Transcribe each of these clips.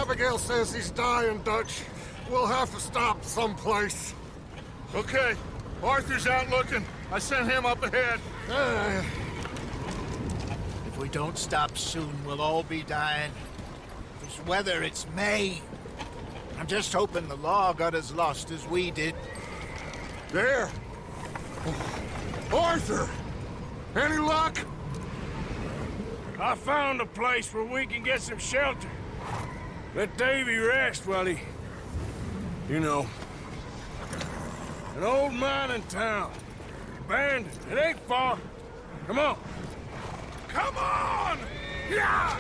Abigail says he's dying, Dutch. We'll have to stop someplace. Okay. Arthur's out looking. I sent him up ahead. If we don't stop soon, we'll all be dying. This weather, it's May. I'm just hoping the law got as lost as we did. There. Arthur! Any luck? I found a place where we can get some shelter. Let Davy rest while he... You know. An old mining town. Abandoned. It ain't far. Come on. Come on! Yeah!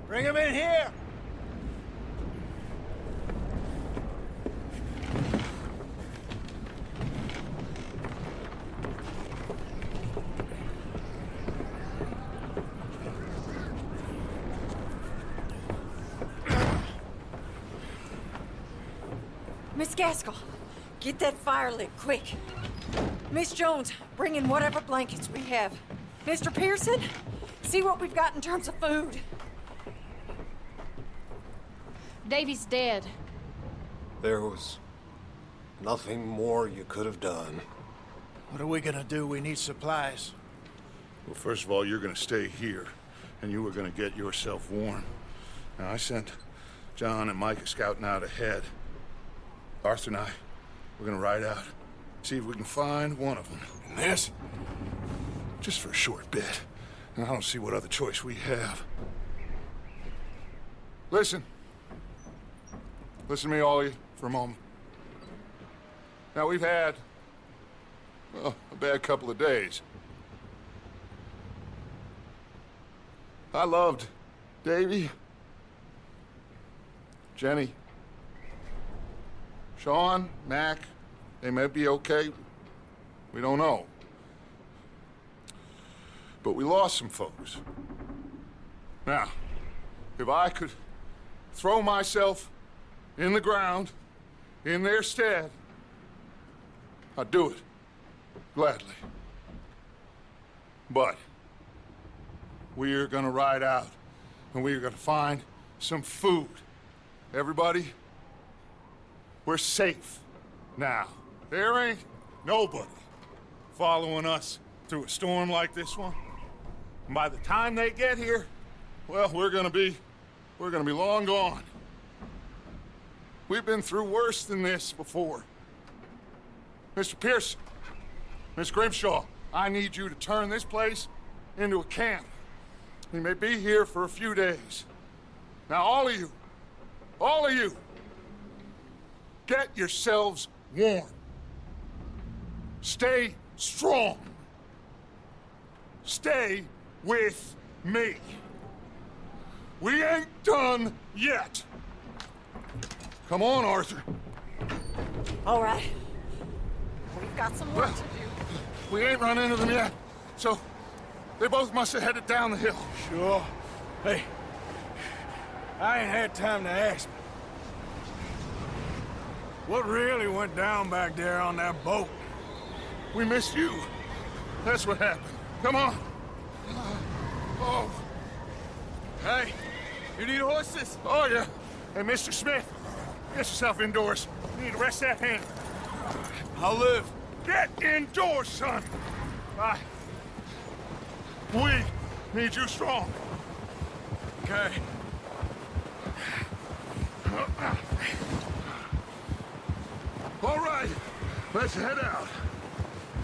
Bring him in here! Miss Gaskell, get that fire lit, quick. Miss Jones, bring in whatever blankets we have. Mr. Pearson, see what we've got in terms of food. Davy's dead. There was nothing more you could have done. What are we gonna do? We need supplies. Well, first of all, you're gonna stay here, and you were gonna get yourself warm. Now, I sent John and Micah scouting out ahead. Arthur and I, we're gonna ride out, see if we can find one of them. And this, just for a short bit. And I don't see what other choice we have. Listen. Listen to me, all of you, for a moment. Now, we've had, well, a bad couple of days. I loved Davy, Jenny, Sean, Mac. They may be okay. We don't know. But we lost some folks. Now, if I could throw myself in the ground, in their stead, I'd do it, gladly. But we're gonna ride out, and we're gonna find some food. Everybody, we're safe now. There ain't nobody following us through a storm like this one. And by the time they get here, well, we're gonna be long gone. We've been through worse than this before. Mr. Pearson, Miss Grimshaw, I need you to turn this place into a camp. We may be here for a few days. Now, all of you, get yourselves warm. Stay strong. Stay with me. We ain't done yet. Come on, Arthur. All right. We've got some work to do. We ain't run into them yet, so they both must have headed down the hill. Sure. Hey, I ain't had time to ask. What really went down back there on that boat? We missed you. That's what happened. Come on. Oh. Hey, you need horses? Oh, yeah. Hey, Mr. Smith, get yourself indoors. You need to rest that hand. I'll live. Get indoors, son. We need you strong. Okay. All right, let's head out.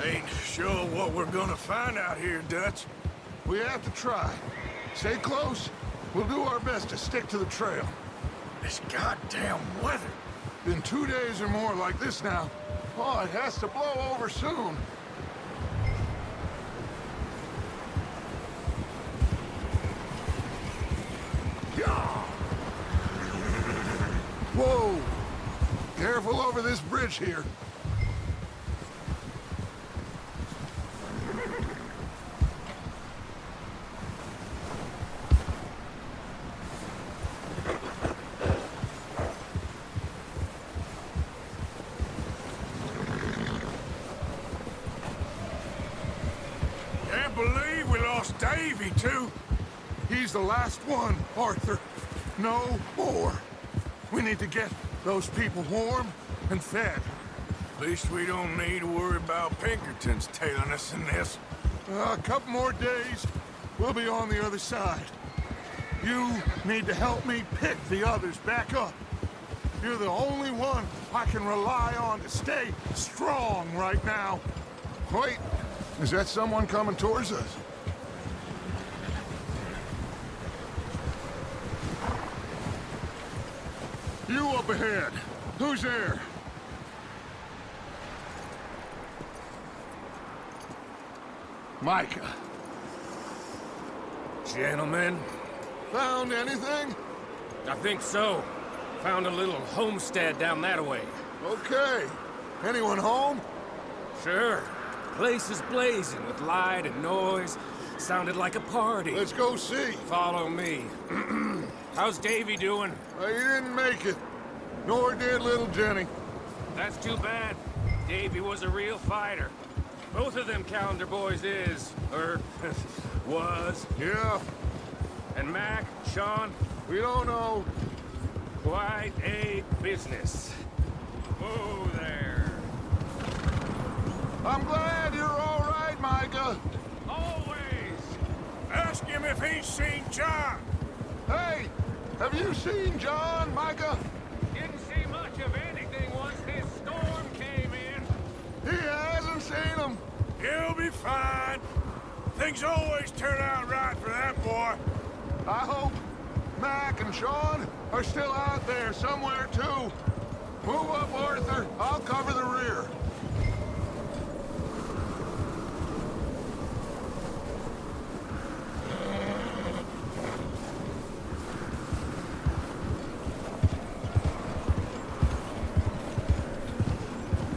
Ain't sure what we're gonna find out here, Dutch. We have to try. Stay close. We'll do our best to stick to the trail. This goddamn weather. Been 2 days or more like this now. Oh, it has to blow over soon. Whoa! Careful over this bridge here. Can't believe we lost Davy, too. He's the last one, Arthur. No more. We need to get those people warm and fed. At least we don't need to worry about Pinkertons tailing us in this. A couple more days, we'll be on the other side. You need to help me pick the others back up. You're the only one I can rely on to stay strong right now. Wait, is that someone coming towards us? You up ahead. Who's there? Micah. Gentlemen, Found anything? I think so. Found a little homestead down that way. Okay. Anyone home? Sure. Place is blazing with light and noise. Sounded like a party. Let's go see. Follow me. How's Davy doing? He didn't make it. Nor did little Jenny. That's too bad. Davy was a real fighter. Both of them calendar boys is, or was. Yeah, And Mac, Sean, we don't know. quite a business. Whoa there. I'm glad you're all right, Micah. Always. Ask him if he's seen John. Hey, have you seen John, Micah? Didn't see much of anything once this storm came in. He hasn't seen him. He'll be fine. Things always turn out right for that boy. I hope Mac and Sean are still out there somewhere, too. Move up, Arthur. I'll cover the rear.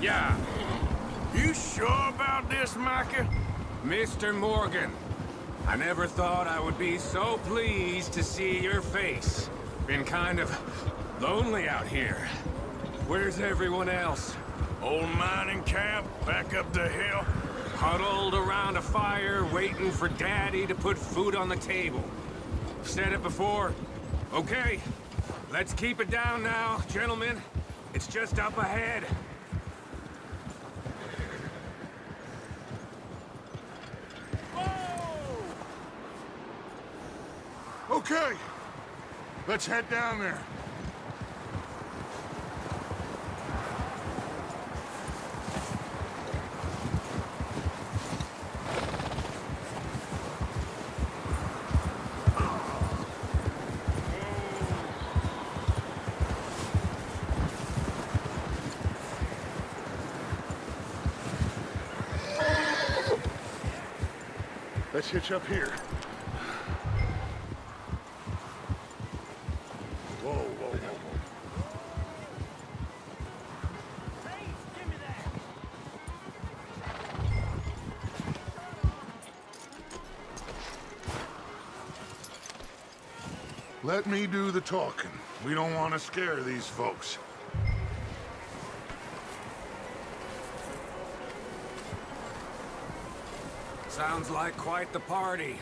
Yeah, You sure about this, Micah? Mr. Morgan. I never thought I would be so pleased to see your face. Been kind of lonely out here. Where's everyone else? Old mining camp, back up the hill. Huddled around a fire, waiting for Daddy to put food on the table. Said it before. Okay, let's keep it down now, gentlemen. It's just up ahead. Okay, let's head down there. Let's hitch up here. Whoa, whoa, whoa, whoa. Let me do the talking. We don't want to scare these folks. Sounds like quite the party.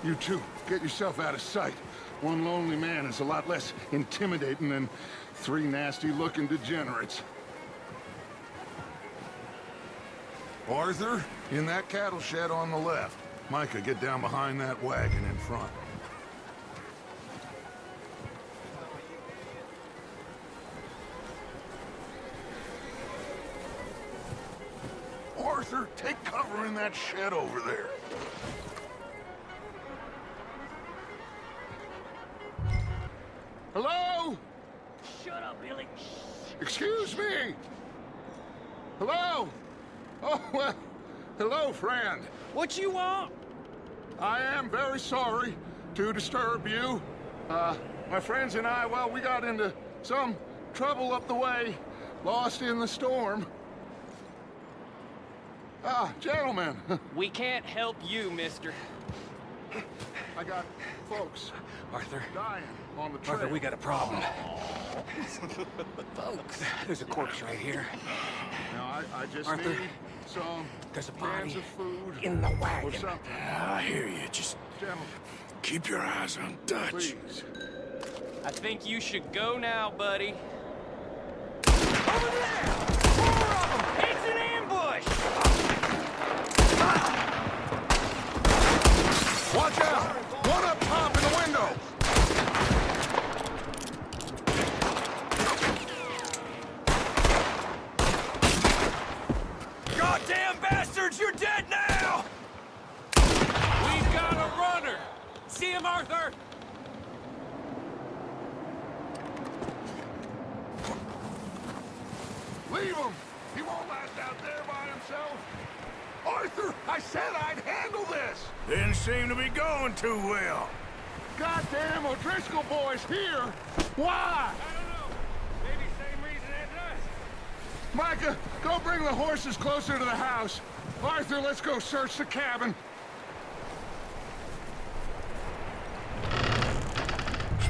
You two, get yourself out of sight. One lonely man is a lot less intimidating than 3 nasty-looking degenerates. Arthur, in that cattle shed on the left. Micah, get down behind that wagon in front. Arthur, take cover in that shed over there. Hello? Shut up, Billy. Excuse me? Hello? Oh, well, hello, friend. What you want? I am very sorry to disturb you. My friends and I, well, we got into some trouble up the way, lost in the storm. Gentlemen. We can't help you, mister. I got folks Arthur. dying on the trail. Arthur, we got a problem. Folks. There's a corpse right here. Now, I just Arthur, need some there's a cans body of food in the or wagon. something. I hear you. Just Gentlemen, keep your eyes on Dutch. please. I think you should go now, buddy. Over there! 4 of them! It's an ambush! Watch out! One up top in the window! Goddamn bastards! You're dead now! We've got a runner! See him, Arthur? Leave him! He won't last out there by himself! Arthur, I said I'd handle this! Didn't seem to be going too well. Goddamn O'Driscoll boys here! Why? I don't know. Maybe same reason as us. Micah, go bring the horses closer to the house. Arthur, let's go search the cabin.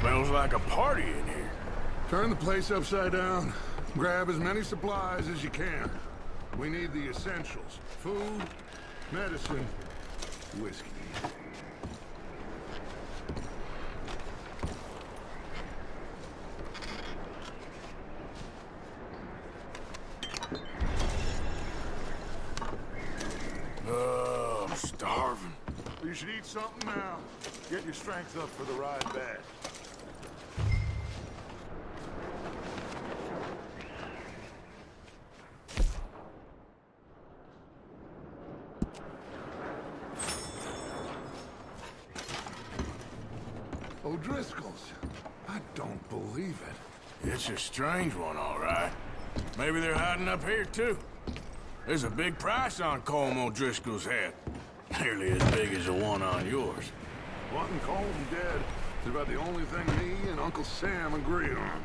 Smells like a party in here. Turn the place upside down. Grab as many supplies as you can. We need the essentials. Food, medicine, whiskey. Oh, I'm starving. You should eat something now. Get your strength up for the ride back. O'Driscoll's. I don't believe it. It's a strange one, all right. Maybe they're hiding up here, too. There's a big price on Colm O'Driscoll's head. Nearly as big as the one on yours. Wanting Colm dead is about the only thing me and Uncle Sam agree on.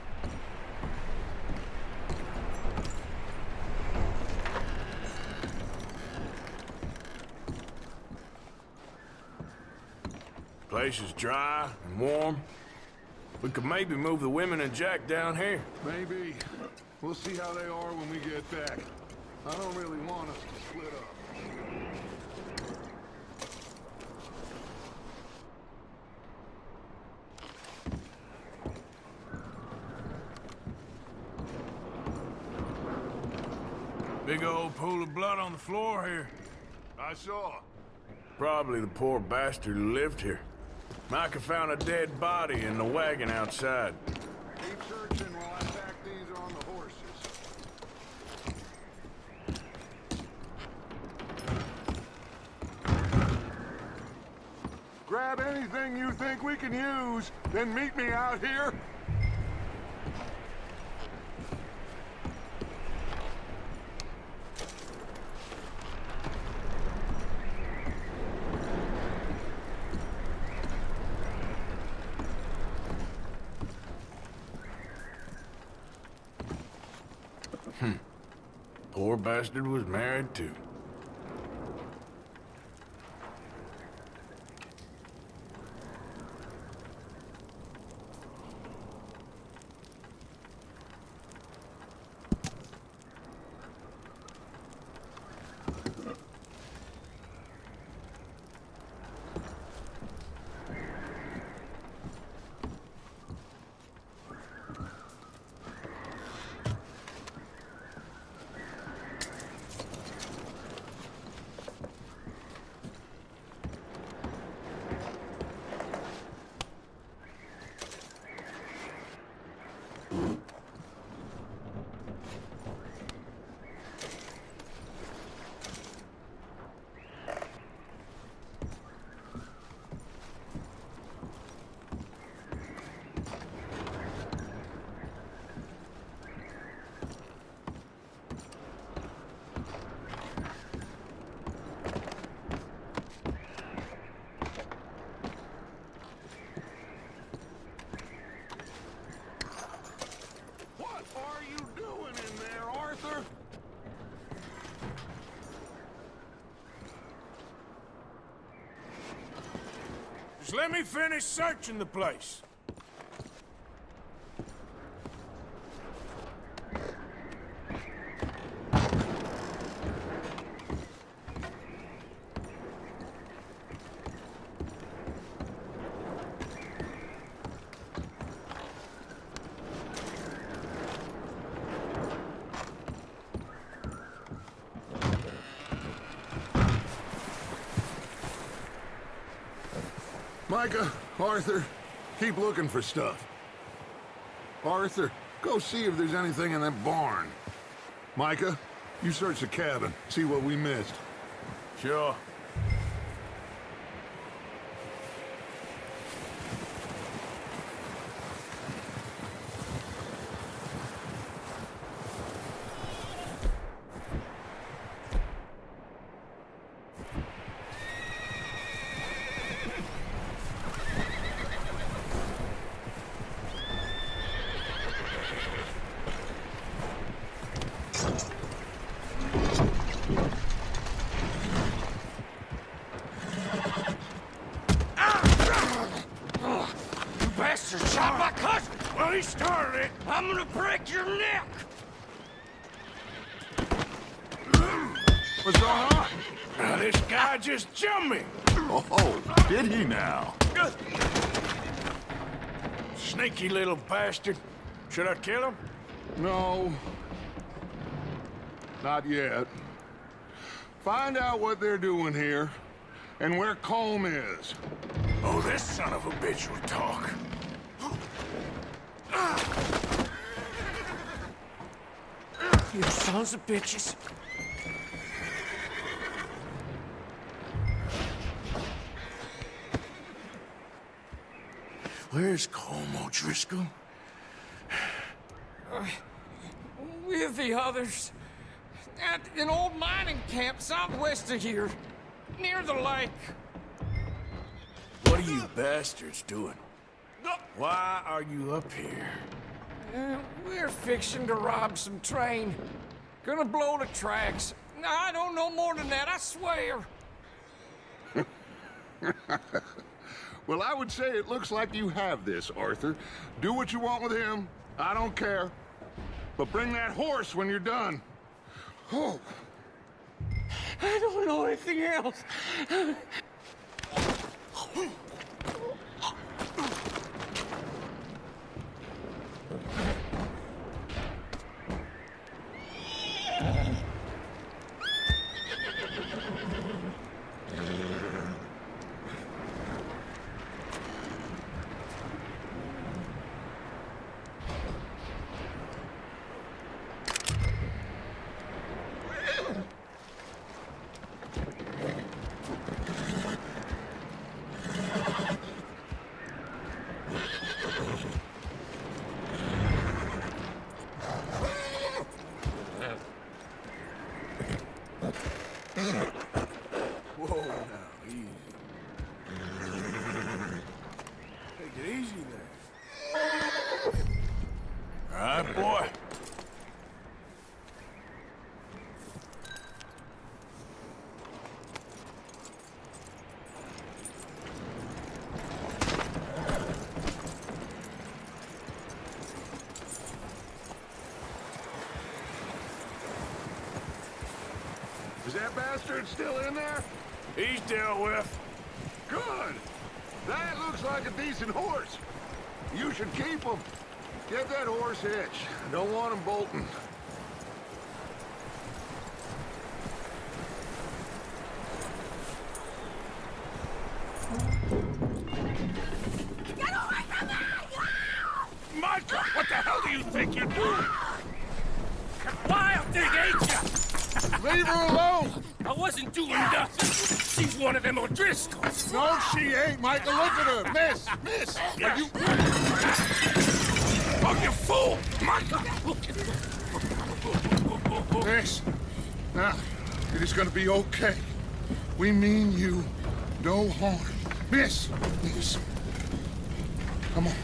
Place is dry and warm. We could maybe move the women and Jack down here. Maybe. We'll see how they are when we get back. I don't really want us to split up. Big old pool of blood on the floor here. I saw. Probably the poor bastard who lived here. Micah found a dead body in the wagon outside. Keep searching while I pack these on the horses. Grab anything you think we can use, then meet me out here. Poor bastard was married too. What are you doing in there, Arthur? Just let me finish searching the place. Micah, Arthur, keep looking for stuff. Arthur, go see if there's anything in that barn. Micah, you search the cabin, see what we missed. Sure. Bastard shot my cousin! Well, he started it. I'm gonna break your neck! What's going on? Now, this guy just jumped me. Oh, did he now? Sneaky little bastard. Should I kill him? No. Not yet. Find out what they're doing here, and where Colm is. Oh, this son of a bitch will talk. You sons of bitches. Where's Colm O'Driscoll? With the others. At an old mining camp southwest of here. Near the lake. What are you bastards doing? Why are you up here? We're fixing to rob some train. Gonna blow the tracks. I don't know more than that, I swear. Well, I would say it looks like you have this, Arthur. Do what you want with him. I don't care. But bring that horse when you're done. Oh. I don't know anything else. Easy. Take it easy there. All right, boy. Is that bastard still in there? He's dealt with. Good. That looks like a decent horse. You should keep him. Get that horse hitched. Don't want him bolting. Get away from me! Michael, what the hell do you think you're doing? Wild thing, ain't ya? Leave her alone! I wasn't doing nothing. She's one of them O'Driscolls. No, she ain't, Michael. Look at her. Miss, are you... Oh, you fool! Michael! Miss, now, it is gonna be okay. We mean you no harm. Miss, come on.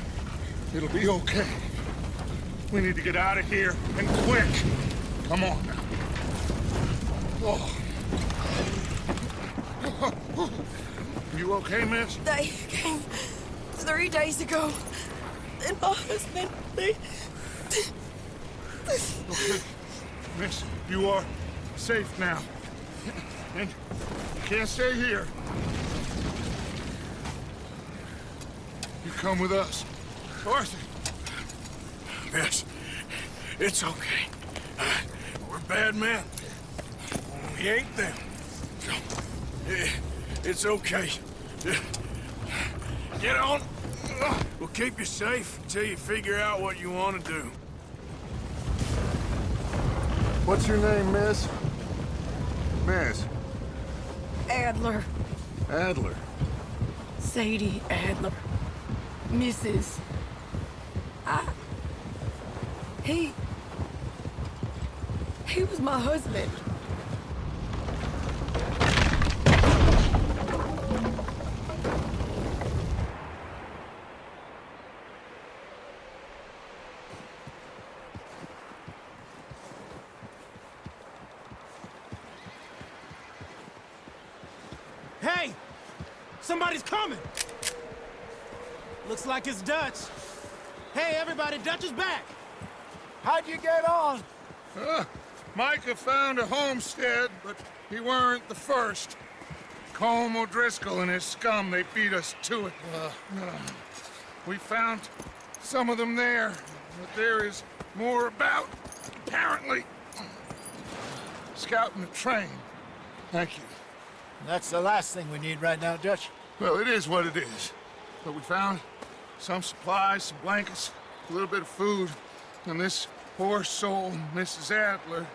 It'll be okay. We need to get out of here, and quick. Come on now. Oh. You okay, miss? They came 3 days ago. And my husband, Okay. Miss, you are safe now. And you can't stay here. You come with us. Arthur. Miss, it's okay. We're bad men. We ain't them. It's okay. Get on. We'll keep you safe until you figure out what you want to do. What's your name, miss? Miss. Adler, Adler. Sadie Adler, Mrs. He was my husband. Hey! Somebody's coming! Looks like it's Dutch. Hey, everybody, Dutch is back! How'd you get on? Micah found a homestead, but he weren't the first. Colm O'Driscoll and his scum, they beat us to it. We found some of them there, but there is more about, apparently. Scouting the train. Thank you. That's the last thing we need right now, Dutch. Well, it is what it is. But we found some supplies, some blankets, a little bit of food, and this poor soul, Mrs. Adler,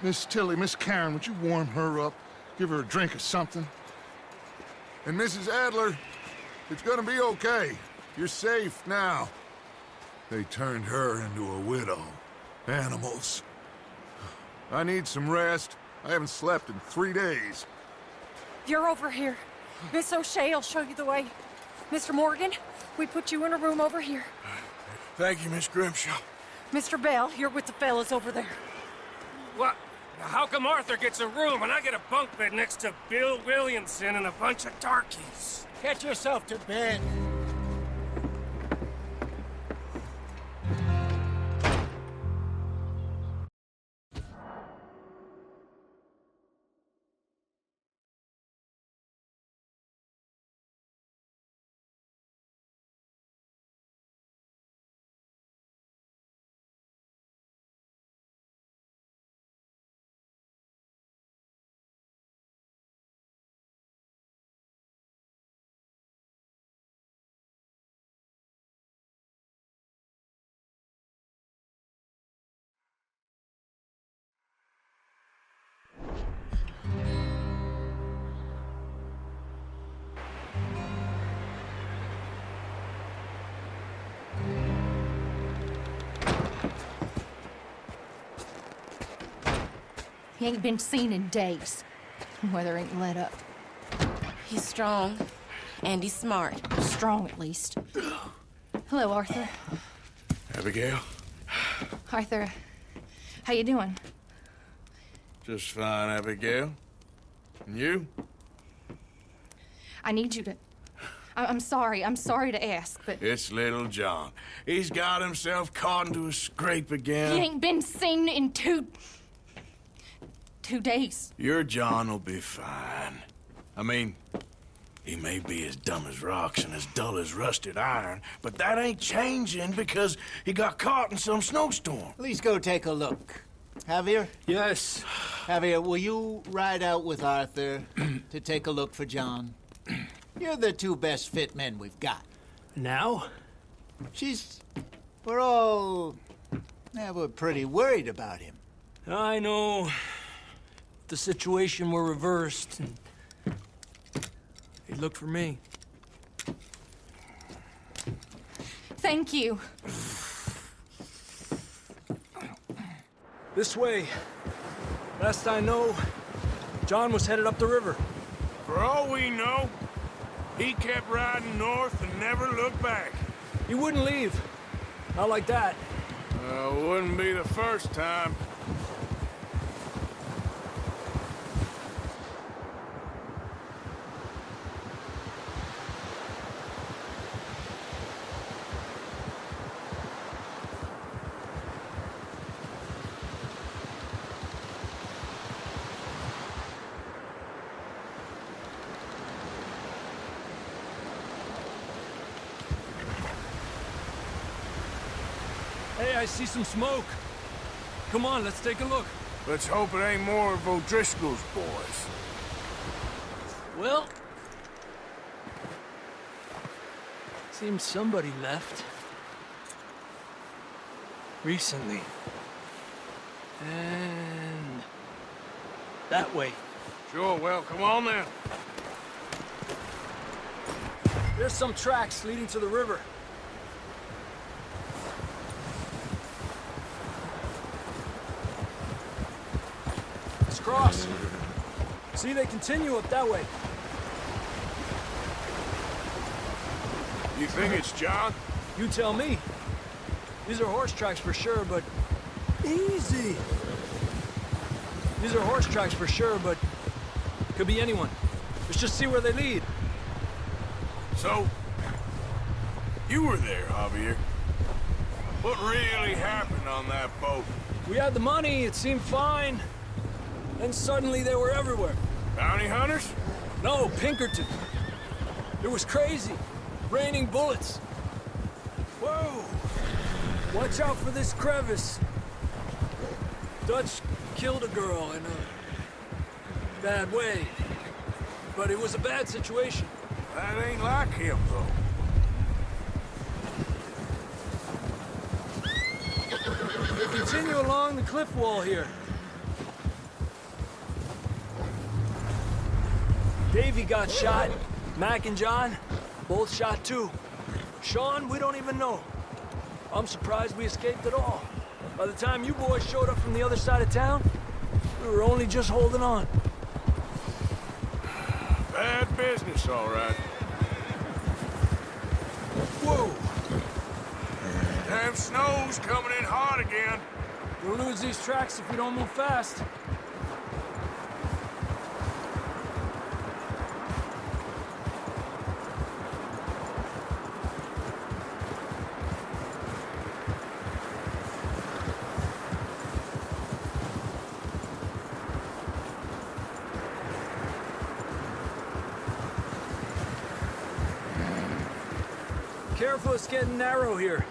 Miss Tilly, Miss Karen, would you warm her up? Give her a drink or something? And Mrs. Adler, it's gonna be okay. You're safe now. They turned her into a widow. Animals. I need some rest. I haven't slept in 3 days. You're over here. Miss O'Shea will show you the way. Mr. Morgan, we put you in a room over here. Thank you, Miss Grimshaw. Mr. Bell, you're with the fellas over there. What? How come Arthur gets a room and I get a bunk bed next to Bill Williamson and a bunch of darkies? Get yourself to bed. He ain't been seen in days. Weather ain't let up. He's strong, and he's smart. Strong, at least. Hello, Arthur. Abigail? Arthur, how you doing? Just fine, Abigail. And you? I need you to... I'm sorry to ask, but... It's little John. He's got himself caught into a scrape again. He ain't been seen in two days. Your John will be fine. I mean, he may be as dumb as rocks and as dull as rusted iron, but that ain't changing because he got caught in some snowstorm. Please go take a look. Javier? Yes. Javier, will you ride out with Arthur to take a look for John? You're the two best fit men we've got. Now? We're pretty worried about him. I know. If the situation were reversed, and he'd look for me. Thank you. This way. Last I know, John was headed up the river. For all we know, he kept riding north and never looked back. He wouldn't leave. Not like that. Wouldn't be the first time. Hey, I see some smoke. Come on, let's take a look. Let's hope it ain't more of O'Driscoll's boys. Well... seems somebody left. Recently. And... that way. Sure, well, come on then. There's some tracks leading to the river. Let's cross. See, they continue up that way. You think it's John? You tell me. These are horse tracks for sure, but... easy! These are horse tracks for sure, but... could be anyone. Let's just see where they lead. So, you were there, Javier. What really happened on that boat? We had the money, it seemed fine. Then suddenly they were everywhere. Bounty hunters? No, Pinkerton. It was crazy. Raining bullets. Whoa! Watch out for this crevice. Dutch killed a girl in a bad way. But it was a bad situation. That ain't like him, though. They continue along the cliff wall here. Davey got shot. Mac and John, both shot too. Sean, we don't even know. I'm surprised we escaped at all. By the time you boys showed up from the other side of town, we were only just holding on. Bad business, all right. Whoa! Damn snow's coming in hot again. We'll lose these tracks if we don't move fast. Careful, it's getting narrow here.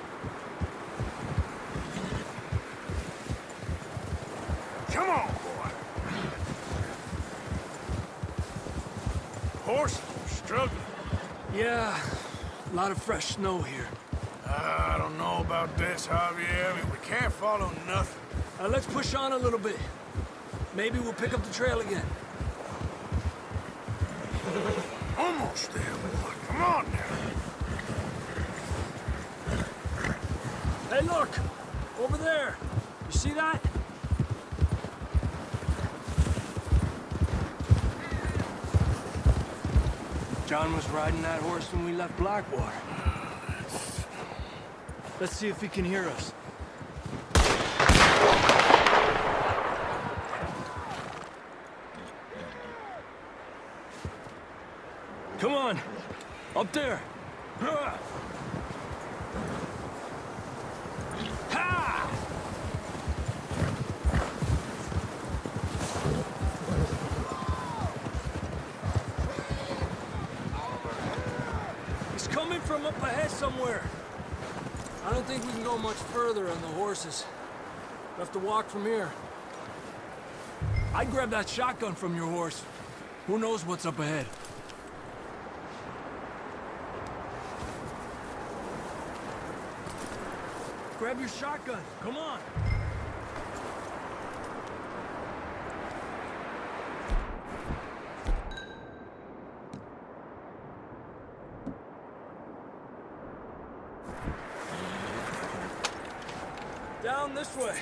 Come on, boy. Horses are struggling. Yeah, a lot of fresh snow here. I don't know about this, Javier. I mean, we can't follow nothing. Let's push on a little bit. Maybe we'll pick up the trail again. Almost there, boy. Come on now. Hey, look! Over there! You see that? John was riding that horse when we left Blackwater. Let's see if he can hear us. Come on! Up there! Ha! He's coming from up ahead somewhere. I don't think we can go much further on the horses. We'll have to walk from here. I'd grab that shotgun from your horse. Who knows what's up ahead? Grab your shotgun. Come on. Down this way.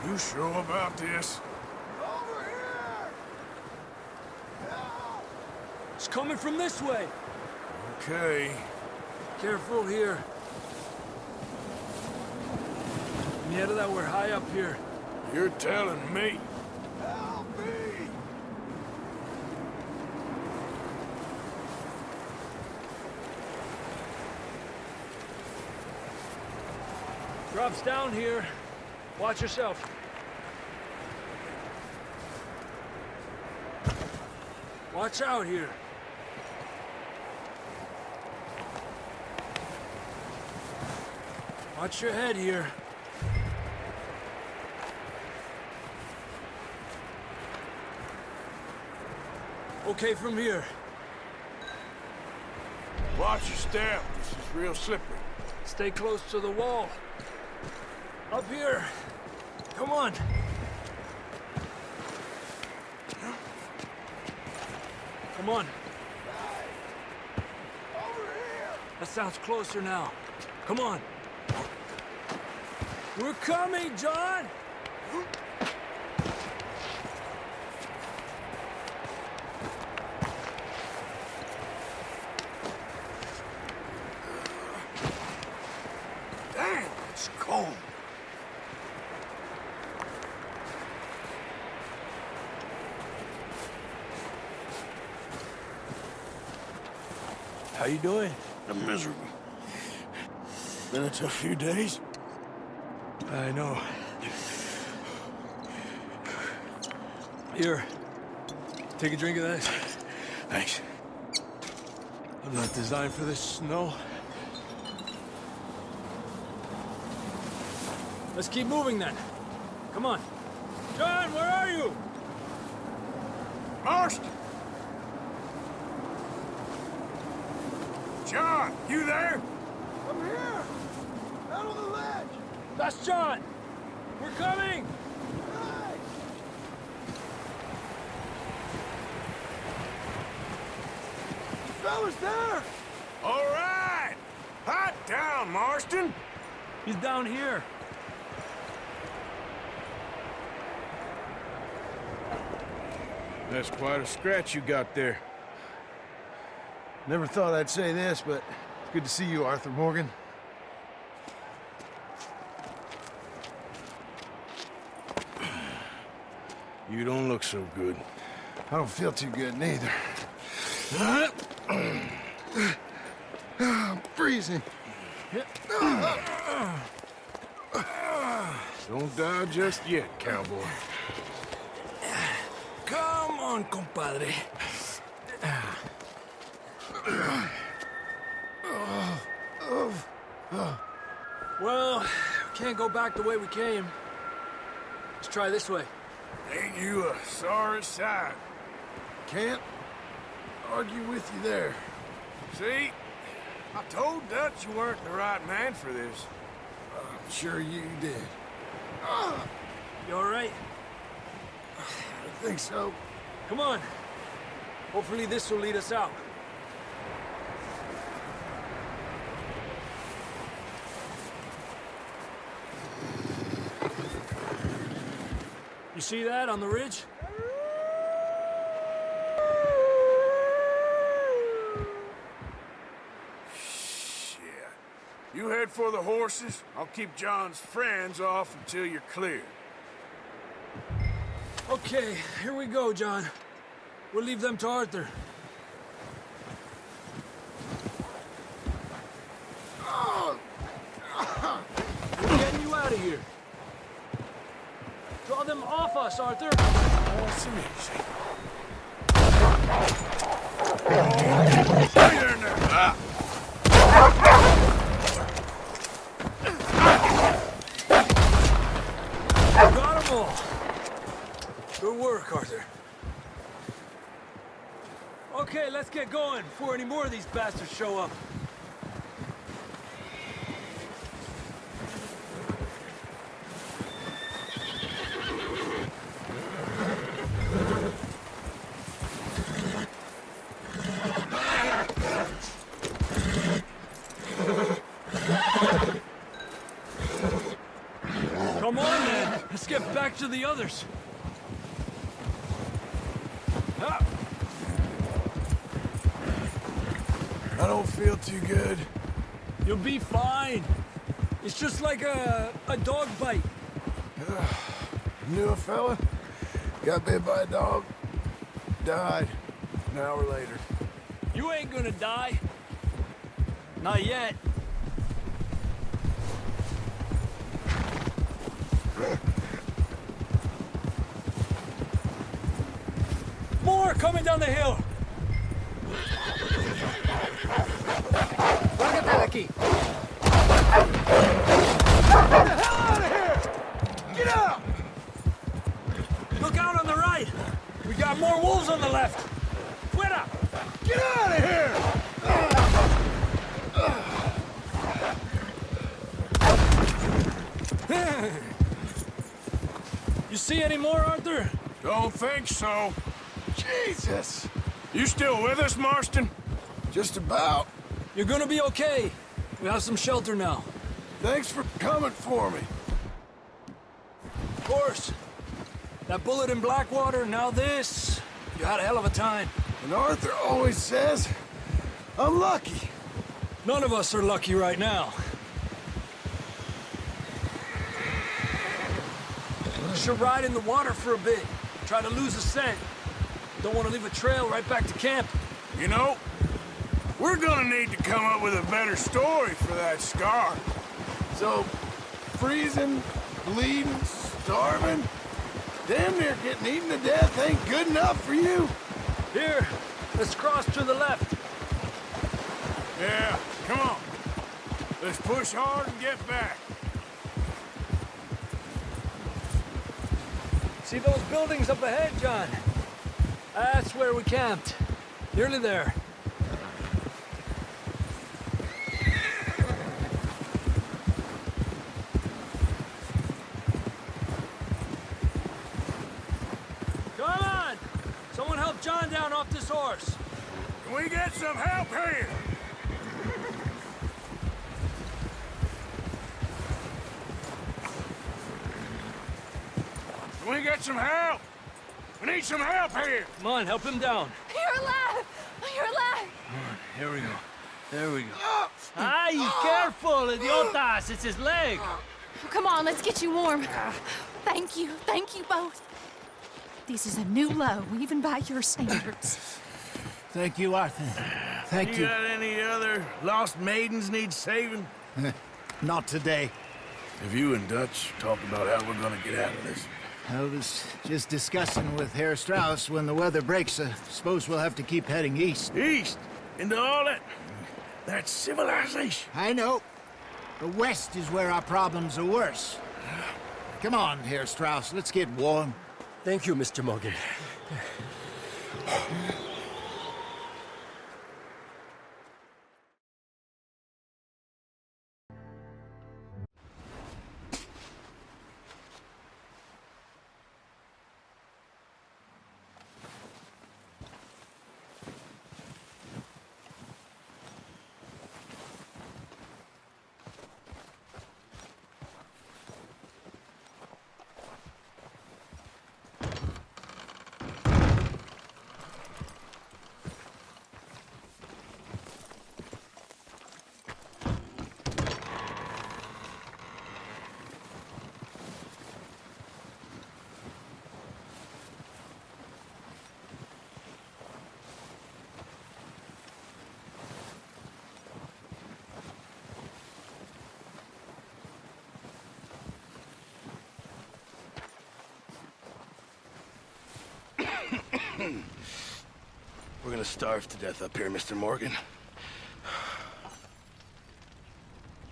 You sure about this? Over here! It's coming from this way. Okay. Careful here. Yeah, that we're high up here. You're telling me. Help me! Drops down here. Watch yourself. Watch out here. Watch your head here. Okay, from here. Watch your step. This is real slippery. Stay close to the wall. Up here. Come on. Come on. That sounds closer now. Come on. We're coming, John! Damn, it's cold. How you doing? I'm miserable. Been a tough few days. I know. Here. Take a drink of that. Thanks. I'm not designed for this snow. Let's keep moving then. Come on. John, where are you? Marston! John, you there? I'm here! Out on the ledge! That's John! We're coming! Hey! Fellas there! All right! Hot down, Marston! He's down here. That's quite a scratch you got there. Never thought I'd say this, but it's good to see you, Arthur Morgan. You don't look so good. I don't feel too good, neither. I'm freezing. Don't die just yet, cowboy. Come on, compadre. Well, we can't go back the way we came. Let's try this way. Ain't you a sorry sight? Can't argue with you there. See? I told Dutch you weren't the right man for this. I'm sure you did. You all right? I think so. Come on. Hopefully this will lead us out. You see that on the ridge? Shit. You head for the horses. I'll keep John's friends off until you're clear. Okay, here we go, John. We'll leave them to Arthur. We're getting you out of here. Draw them off us, Arthur. Nice and easy. Stay there now. Got them all. Good work, Arthur. Okay, let's get going before any more of these bastards show up. Come on, then. Let's get back to the others. Ah. I don't feel too good. You'll be fine. It's just like a dog bite. Knew a fella, got bit by a dog, died an hour later. You ain't gonna die. Not yet. More coming down the hill. Aquí. Get out! Look out on the right. We got more wolves on the left. Fuera! Get out of here! You see any more, Arthur? Don't think so. Jesus! You still with us, Marston? Just about. You're gonna be okay. We have some shelter now. Thanks for coming for me. Of course. That bullet in Blackwater, now this. You had a hell of a time. And Arthur always says, I'm lucky. None of us are lucky right now. We should ride in the water for a bit. Try to lose the scent. Don't want to leave a trail right back to camp. You know, we're gonna need to come up with a better story for that scar. So, freezing, bleeding, starving, damn near getting eaten to death ain't good enough for you? Here, let's cross to the left. Yeah, come on. Let's push hard and get back. See those buildings up ahead, John? That's where we camped. Nearly there. Come on! Someone help John down off this horse. Can we get some help here? Can we get some help? We need some help here. Come on, help him down. You're alive! You're alive! Here we go. There we go. Ay, careful, idiotas! It's his leg. Come on, let's get you warm. Thank you both. This is a new low, even by your standards. Thank you, Arthur. Thank you. Got any other lost maidens need saving? Not today. Have you and Dutch talked about how we're gonna get out of this? I was just discussing with Herr Strauss when the weather breaks. Suppose we'll have to keep heading east. East? Into all that civilization? I know. The west is where our problems are worse. Come on, Herr Strauss, let's get warm. Thank you, Mr. Morgan. We're gonna starve to death up here, Mr. Morgan.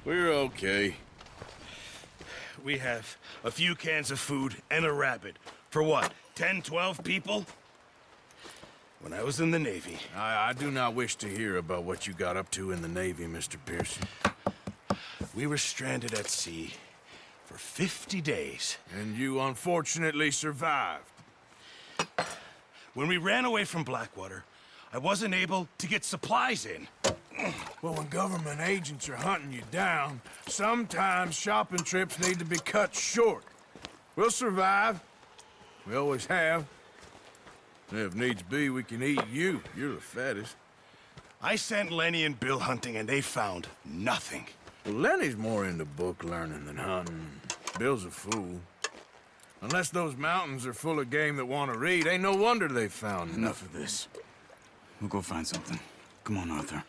We're okay. We have a few cans of food and a rabbit. For what, 10, 12 people? When I was in the Navy... I do not wish to hear about what you got up to in the Navy, Mr. Pearson. We were stranded at sea for 50 days. And you unfortunately survived. When we ran away from Blackwater, I wasn't able to get supplies in. Well, when government agents are hunting you down, sometimes shopping trips need to be cut short. We'll survive. We always have. If needs be, we can eat you. You're the fattest. I sent Lenny and Bill hunting, and they found nothing. Well, Lenny's more into book learning than hunting. Bill's a fool. Unless those mountains are full of game that want to read, ain't no wonder they found Enough of this. We'll go find something. Come on, Arthur.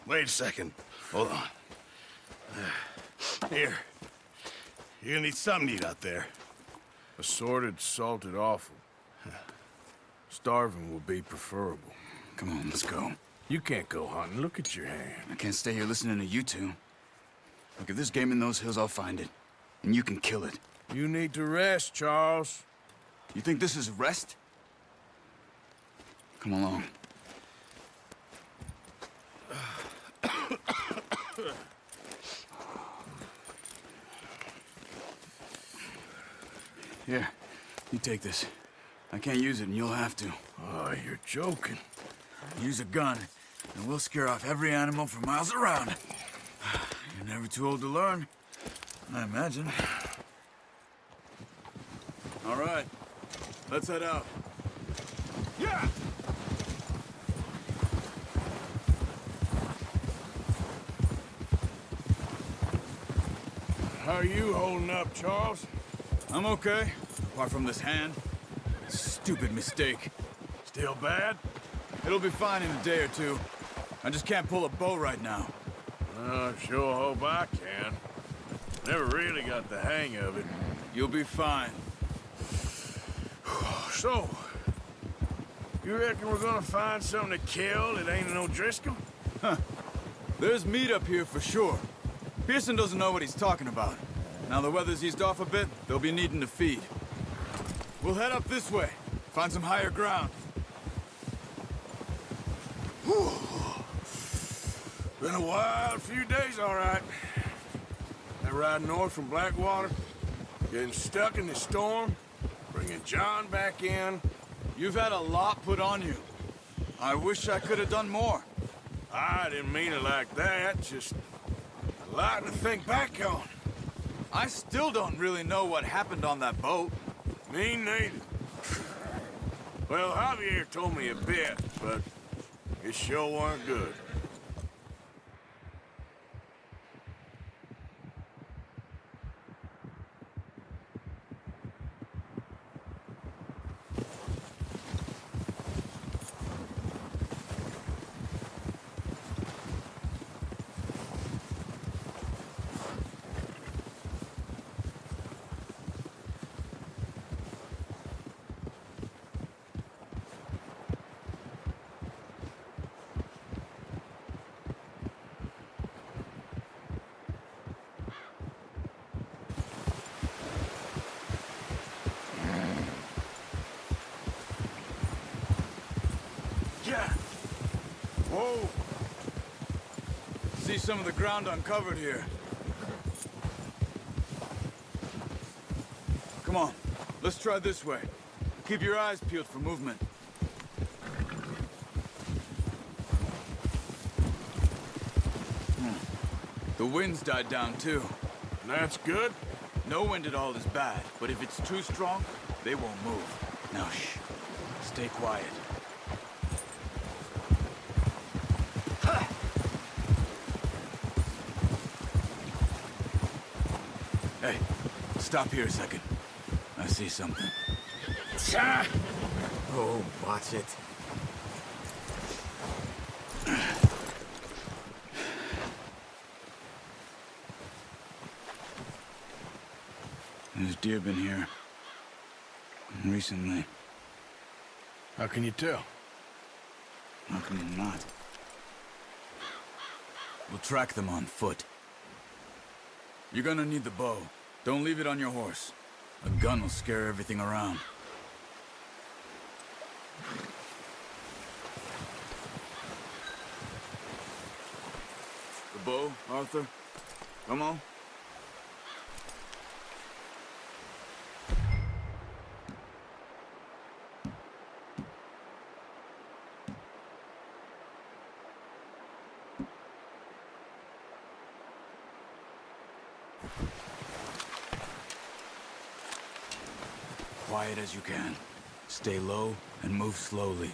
Wait a second. Hold on. Here. You're gonna need something to eat out there. Assorted, salted offal. Starving will be preferable. Come on, let's go. You can't go hunting. Look at your hand. I can't stay here listening to you two. Look, if there's game in those hills, I'll find it. And you can kill it. You need to rest, Charles. You think this is rest? Come along. Here, you take this. I can't use it, and you'll have to. Oh, you're joking. Use a gun, and we'll scare off every animal for miles around. You're never too old to learn, I imagine. All right, let's head out. Yeah! How are you holding up, Charles? I'm okay, apart from this hand. Stupid mistake. Still bad? It'll be fine in a day or two. I just can't pull a bow right now. I sure hope I can. Never really got the hang of it. You'll be fine. So, you reckon we're gonna find something to kill that ain't no Driscoll? Huh. There's meat up here for sure. Pearson doesn't know what he's talking about. Now the weather's eased off a bit, they'll be needing to feed. We'll head up this way, find some higher ground. Whew. Been a wild few days, all right. That ride north from Blackwater, getting stuck in the storm, bringing John back in. You've had a lot put on you. I wish I could have done more. I didn't mean it like that, just a lot to think back on. I still don't really know what happened on that boat. Me neither. Well, Javier told me a bit, but it sure weren't good. Yeah. Whoa. See some of the ground uncovered here. Come on, let's try this way. Keep your eyes peeled for movement. The wind's died down too. That's good. No wind at all is bad, but if it's too strong, they won't move. Now shh, stay quiet. Hey, stop here a second. I see something. Oh, watch it. There's deer been here. Recently. How can you tell? How can you not? We'll track them on foot. You're gonna need the bow. Don't leave it on your horse. A gun will scare everything around. The bow, Arthur? Come on. Quiet as you can. Stay low and move slowly. You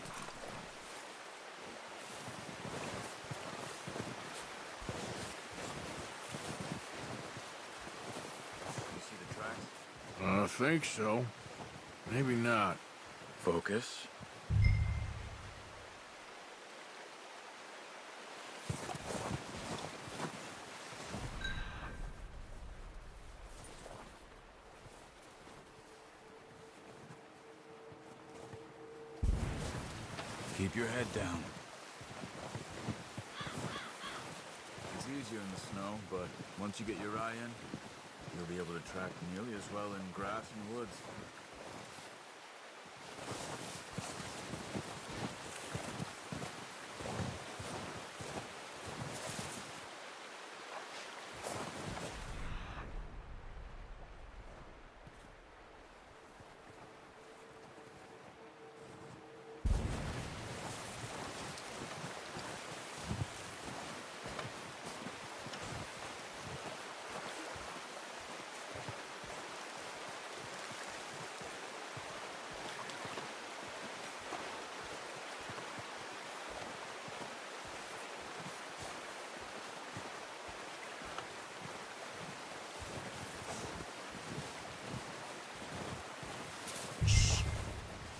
see the tracks? I think so. Maybe not. Focus. Keep your head down. It's easier in the snow, but once you get your eye in, you'll be able to track nearly as well in grass and woods.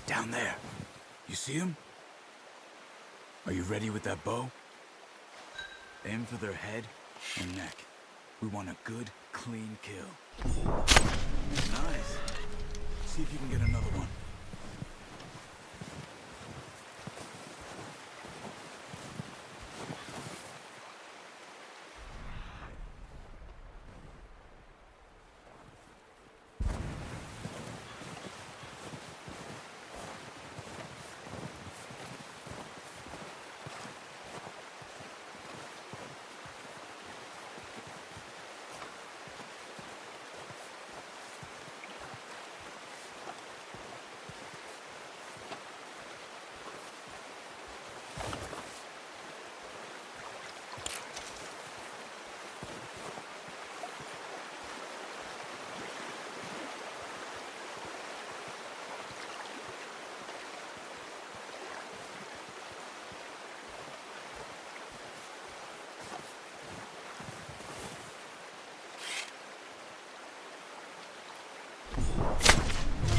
Down there. You see him? Are you ready with that bow? Aim for their head and neck. We want a good, clean kill. Nice. See if you can get another one.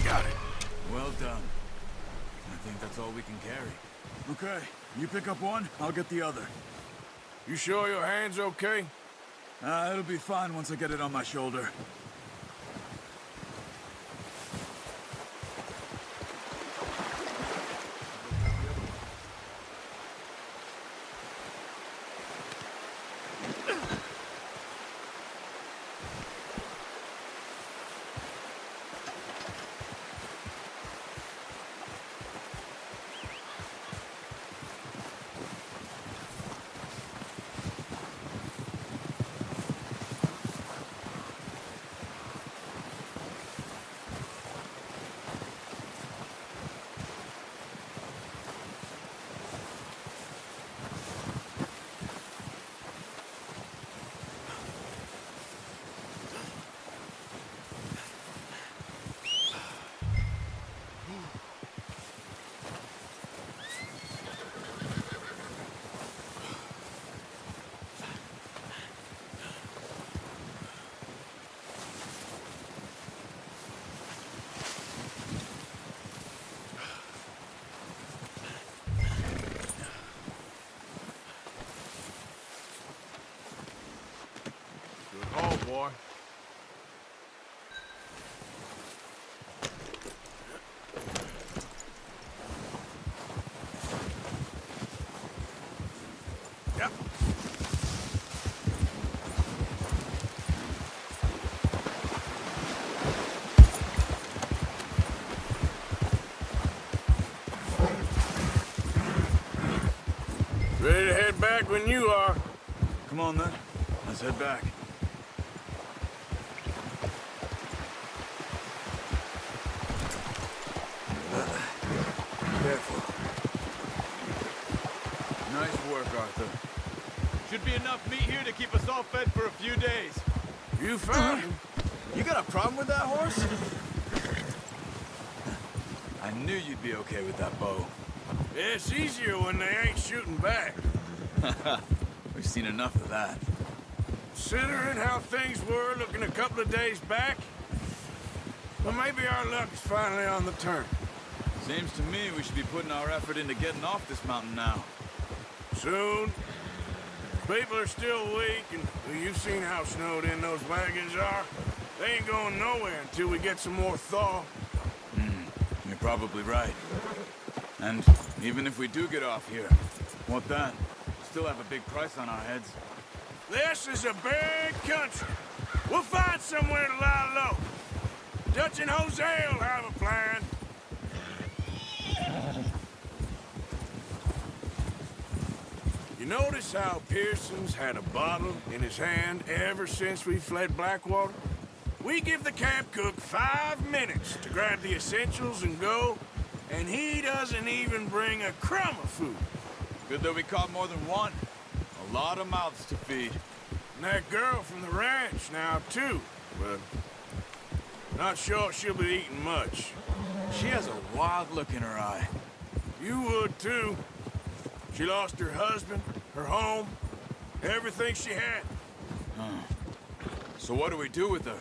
Got it. Well done. I think that's all we can carry. Okay, you pick up one, I'll get the other. You sure your hand's okay? It'll be fine once I get it on my shoulder. Oh, boy. Ready to head back when you are. Come on, then. Let's head back. Careful. Nice work, Arthur. Should be enough meat here to keep us all fed for a few days. You found him. You got a problem with that horse? I knew you'd be okay with that bow. Yeah, it's easier when they ain't shooting back. We've seen enough of that. Considering how things were looking a couple of days back, well, maybe our luck's finally on the turn. Seems to me we should be putting our effort into getting off this mountain now. Soon. People are still weak, and well, you've seen how snowed in those wagons are. They ain't going nowhere until we get some more thaw. You're probably right. And even if we do get off here, what then? Still have a big price on our heads. This is a big country. We'll find somewhere to lie low. Dutch and Jose will have a plan. You notice how Pearson's had a bottle in his hand ever since we fled Blackwater? We give the camp cook 5 minutes to grab the essentials and go, and he doesn't even bring a crumb of food. Good that we caught more than one. A lot of mouths to feed. And that girl from the ranch now, too. But not sure she'll be eating much. She has a wild look in her eye. You would, too. She lost her husband, her home, everything she had. So what do we do with her?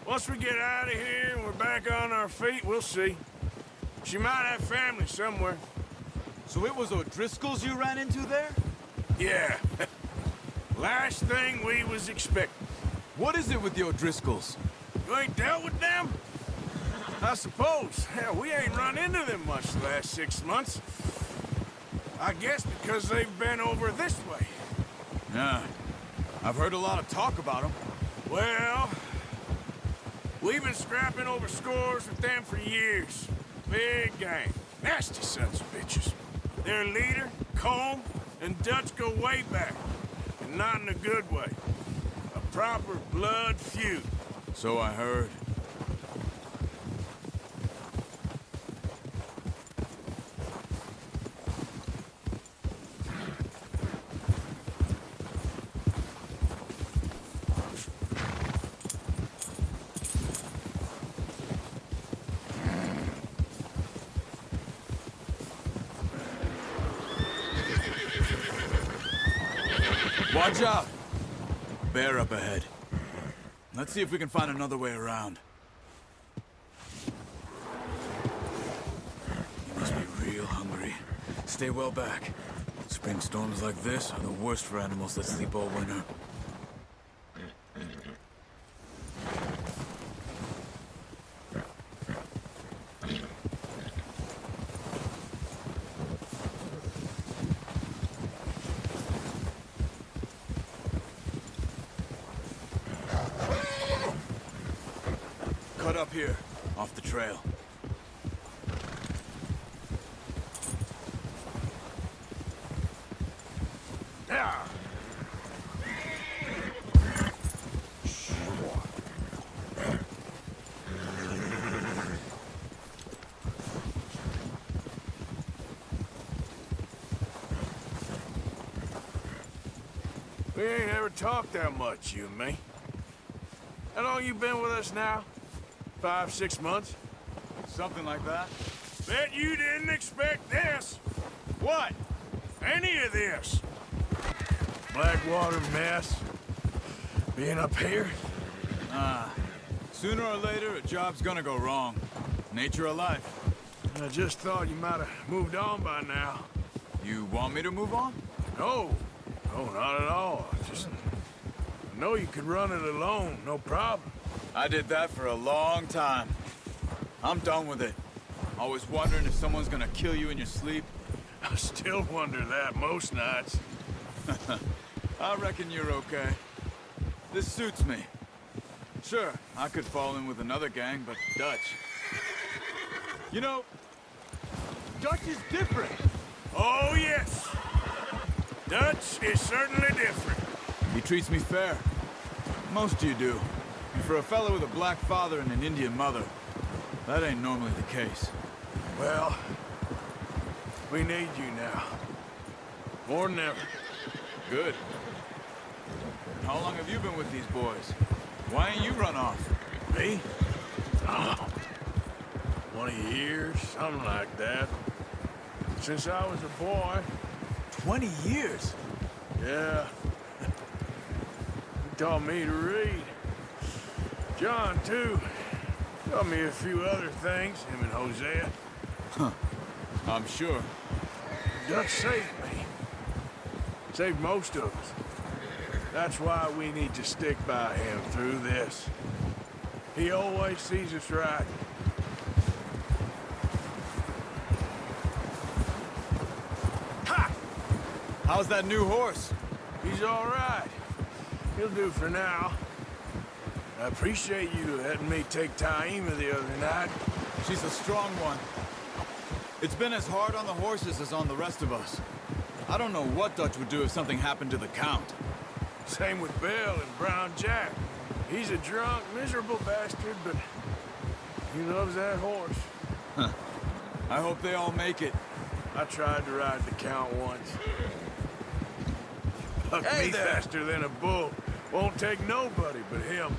Once we get out of here and we're back on our feet, we'll see. She might have family somewhere. So it was O'Driscoll's you ran into there? Yeah. Last thing we was expecting. What is it with the O'Driscolls? You ain't dealt with them? I suppose. Hell, we ain't run into them much the last 6 months. I guess because they've been over this way. Yeah. I've heard a lot of talk about them. Well, we've been scrapping over scores with them for years. Big gang. Nasty sons of bitches. Their leader, Combe, and Dutch go way back. And not in a good way. A proper blood feud. So I heard. Watch out! Bear up ahead. Let's see if we can find another way around. You must be real hungry. Stay well back. Spring storms like this are the worst for animals that sleep all winter. Cut up here, off the trail. Yeah. We ain't ever talked that much, you and me. How long you been with us now? 5, 6 months? Something like that. Bet you didn't expect this. What? Any of this. Blackwater mess. Being up here. Sooner or later, a job's gonna go wrong. Nature of life. I just thought you might have moved on by now. You want me to move on? No. No, not at all. I know you could run it alone, no problem. I did that for a long time. I'm done with it. Always wondering if someone's gonna kill you in your sleep. I still wonder that most nights. I reckon you're okay. This suits me. Sure, I could fall in with another gang, but Dutch. You know, Dutch is different. Oh, yes. Dutch is certainly different. He treats me fair. Most of you do. And for a fellow with a black father and an Indian mother, that ain't normally the case. Well, we need you now. More than ever. Good. How long have you been with these boys? Why ain't you run off? Me? Oh, 20 years, something like that. Since I was a boy. 20 years? Yeah. He taught me to read. John, too. Taught me a few other things, him and Hosea. Huh. I'm sure. Dutch saved me. Saved most of us. That's why we need to stick by him through this. He always sees us right. Ha! How's that new horse? He's all right. He'll do for now. I appreciate you letting me take Taima the other night. She's a strong one. It's been as hard on the horses as on the rest of us. I don't know what Dutch would do if something happened to the Count. Same with Bill and Brown Jack. He's a drunk, miserable bastard, but he loves that horse. Huh. I hope they all make it. I tried to ride the Count once. Buck me faster than a bull. Won't take nobody but him.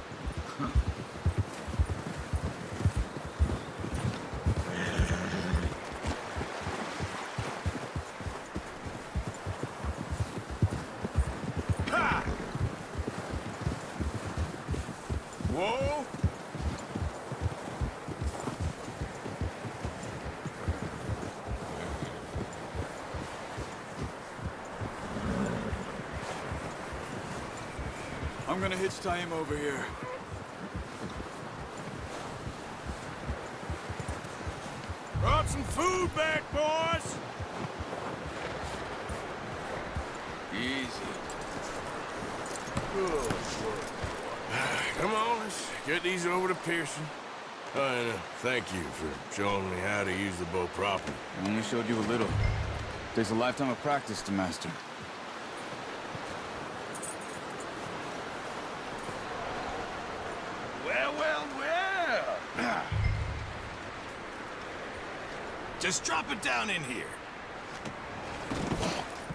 Ha! Whoa! I'm gonna hitch Taima over here. Brought some food back, boys! Easy. Good. Come on, let's get these over to Pearson. And thank you for showing me how to use the bow properly. I only showed you a little. Takes a lifetime of practice to master. Well. Just drop it down in here.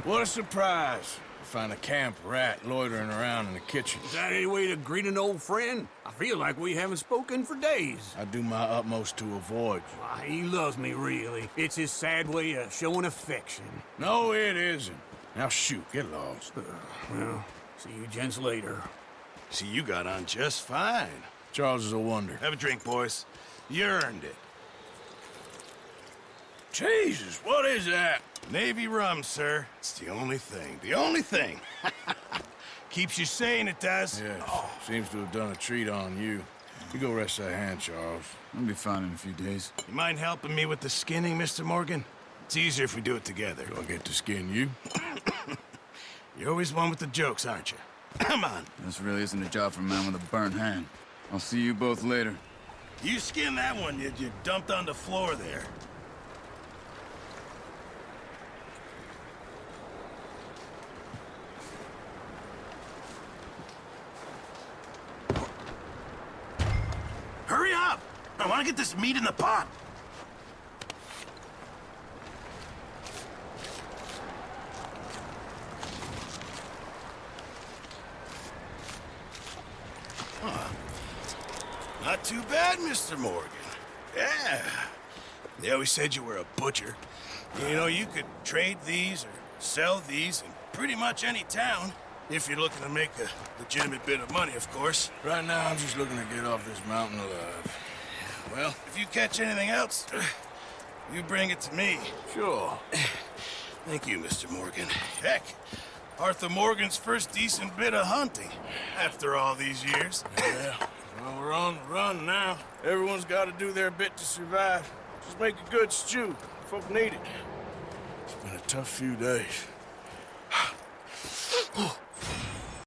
What a surprise. Find a camp rat loitering around in the kitchen. Is that any way to greet an old friend? I feel like we haven't spoken for days. I do my utmost to avoid you. Why, he loves me, really. It's his sad way of showing affection. No, it isn't. Now shoot, get lost. Well, see you gents later. See, you got on just fine. Charles is a wonder. Have a drink, boys. You earned it. Jesus, what is that? Navy rum, sir. It's the only thing. The only thing. Keeps you sane, it does. Yes, seems to have done a treat on you. You go rest that hand, Charles. I'll be fine in a few days. You mind helping me with the skinning, Mr. Morgan? It's easier if we do it together. Do I get to skin you? You're always one with the jokes, aren't you? Come on. This really isn't a job for a man with a burnt hand. I'll see you both later. You skin that one you dumped on the floor there. Hurry up! I want to get this meat in the pot. Not too bad, Mr. Morgan. Yeah. They always said you were a butcher. You know, you could trade these or sell these in pretty much any town. If you're looking to make a legitimate bit of money, of course. Right now, I'm just looking to get off this mountain alive. Well, if you catch anything else, you bring it to me. Sure. Thank you, Mr. Morgan. Heck, Arthur Morgan's first decent bit of hunting after all these years. Yeah. Well, we're on the run now. Everyone's got to do their bit to survive. Just make a good stew. Folk need it. It's been a tough few days.